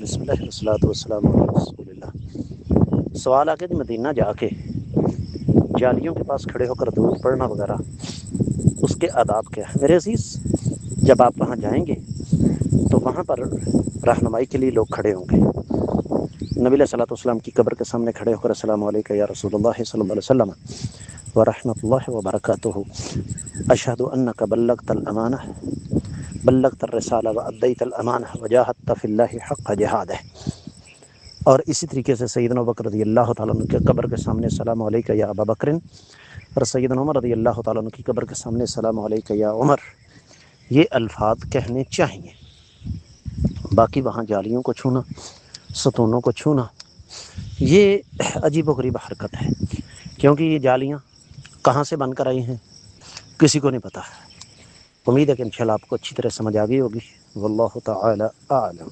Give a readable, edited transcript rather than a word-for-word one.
بسم اللہ والصلاۃ والسلام علی رسول اللہ۔ سوال آ کے کہ مدینہ جا کے جالیوں کے پاس کھڑے ہو کر درود پڑھنا وغیرہ اس کے آداب کیا ہے؟ میرے عزیز، جب آپ وہاں جائیں گے تو وہاں پر رہنمائی کے لیے لوگ کھڑے ہوں گے۔ نبی علیہ الصلوۃ والسلام کی قبر کے سامنے کھڑے ہو کر السلام علیکم یا رسول اللہ صلی اللہ علیہ وسلم ورحمۃ اللہ وبرکاتہ، اشہد انک بلغت الامانہ بلغت الرسالہ وادیت الامانہ وجاہدت فی اللہ حق جہادہ۔ اور اسی طریقے سے سیدنا ابوبکر رضی اللہ تعالیٰ عنہ کے قبر کے سامنے السلام علیکم یا ابا بکر، اور سیدنا عمر رضی اللہ تعالیٰ عنہ کی قبر کے سامنے السلام علیکم یا عمر، یہ الفاظ کہنے چاہیے۔ باقی وہاں جالیوں کو چھونا، ستونوں کو چھونا، یہ عجیب و غریب حرکت ہے، کیونکہ یہ جالیاں کہاں سے بن کر آئی ہیں کسی کو نہیں پتہ۔ امید ہے کہ انشاءاللہ آپ کو اچھی طرح سمجھ آ گئی ہوگی۔ واللہ تعالی اعلم۔